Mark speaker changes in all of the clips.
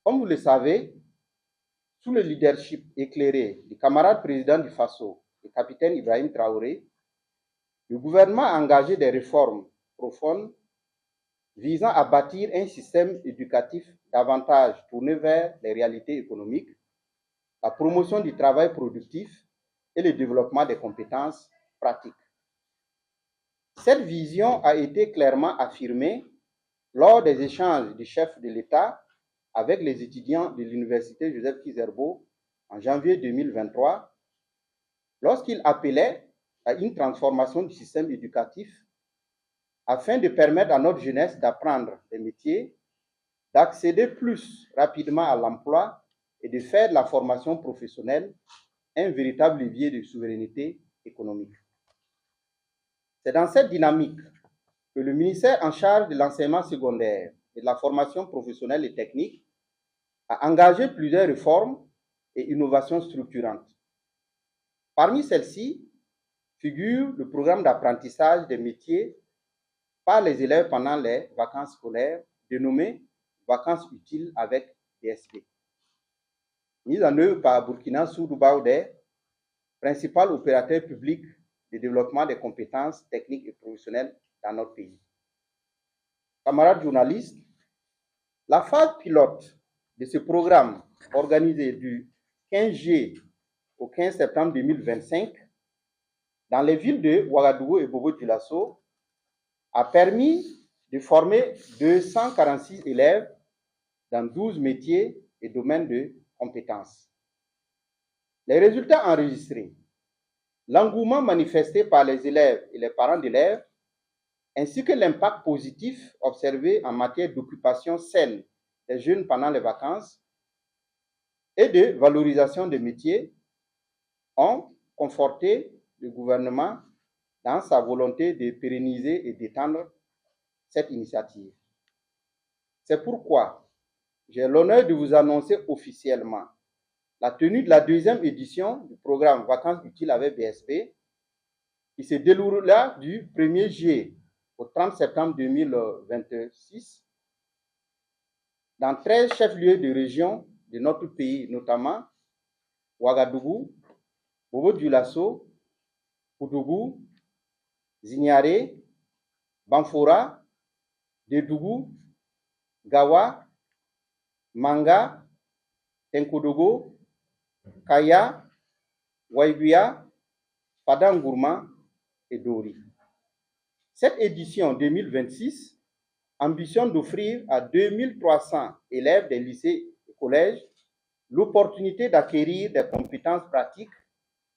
Speaker 1: Comme vous le savez, sous le leadership éclairé du camarade président du FASO, le capitaine Ibrahim Traoré, le gouvernement a engagé des réformes profondes visant à bâtir un système éducatif davantage tourné vers les réalités économiques, la promotion du travail productif et le développement des compétences pratiques. Cette vision a été clairement affirmée lors des échanges du chef de l'État avec les étudiants de l'Université Joseph Kizerbo en janvier 2023, lorsqu'il appelait à une transformation du système éducatif afin de permettre à notre jeunesse d'apprendre des métiers, d'accéder plus rapidement à l'emploi et de faire de la formation professionnelle un véritable levier de souveraineté économique. C'est dans cette dynamique que le ministère en charge de l'enseignement secondaire et de la formation professionnelle et technique a engagé plusieurs réformes et innovations structurantes. Parmi celles-ci figure le programme d'apprentissage des métiers par les élèves pendant les vacances scolaires, dénommé Vacances utiles avec BSP. Mise en œuvre par Burkina Soudou Baoudé, principal opérateur public de développement des compétences techniques et professionnelles dans notre pays. Camarades journalistes, la phase pilote de ce programme, organisé du 15 juillet au 15 septembre 2025, dans les villes de Ouagadougou et Bobo-Dioulasso, a permis de former 246 élèves dans 12 métiers et domaines de compétences. Les résultats enregistrés, l'engouement manifesté par les élèves et les parents d'élèves, ainsi que l'impact positif observé en matière d'occupation saine des jeunes pendant les vacances et de valorisation des métiers, ont conforté le gouvernement dans sa volonté de pérenniser et d'étendre cette initiative. C'est pourquoi j'ai l'honneur de vous annoncer officiellement la tenue de la deuxième édition du programme Vacances utiles avec BSP, qui se déroulera du 1er juillet au 30 septembre 2026 dans 13 chefs-lieux de région de notre pays, notamment Ouagadougou, Bobo-Dioulasso, Koudougou, Zignaré, Banfora, Dédougou, Gawa, Manga, Tenkodogo, Kaya, Waiguia, Padangourma et Dori. Cette édition 2026 ambitionne d'offrir à 2300 élèves des lycées et collèges l'opportunité d'acquérir des compétences pratiques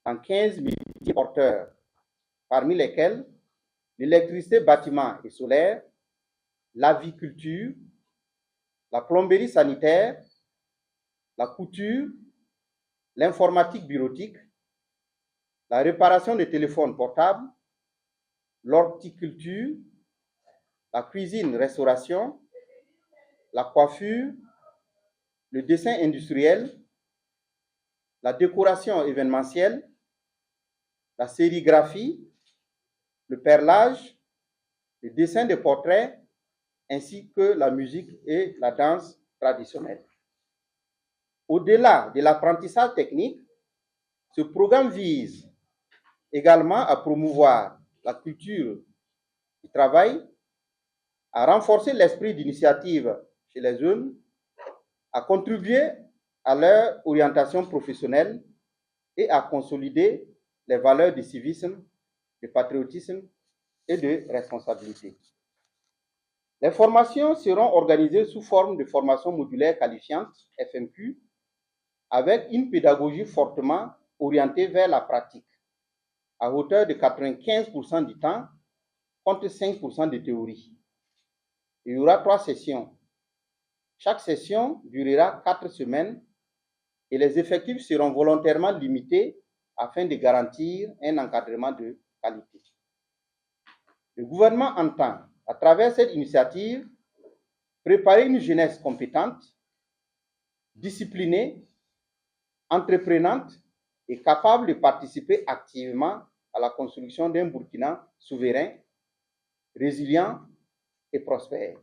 Speaker 1: en 15 métiers porteurs, parmi lesquels l'électricité bâtiment et solaire, l'aviculture, la plomberie sanitaire, la couture, l'informatique bureautique, la réparation des téléphones portables, l'horticulture, la cuisine-restauration, la coiffure, le dessin industriel, la décoration événementielle, la sérigraphie, le perlage, le dessin de portraits, ainsi que la musique et la danse traditionnelle. Au-delà de l'apprentissage technique, ce programme vise également à promouvoir la culture du travail, à renforcer l'esprit d'initiative chez les jeunes, à contribuer à leur orientation professionnelle et à consolider les valeurs de civisme, de patriotisme et de responsabilité. Les formations seront organisées sous forme de formation modulaire qualifiante, FMQ, avec une pédagogie fortement orientée vers la pratique, à hauteur de 95% du temps, contre 5% de théorie. Il y aura 3 sessions. Chaque session durera 4 semaines et les effectifs seront volontairement limités afin de garantir un encadrement de qualité. Le gouvernement entend, à travers cette initiative, préparer une jeunesse compétente, disciplinée, entreprenante et capable de participer activement à la construction d'un Burkina souverain, résilient et prospère.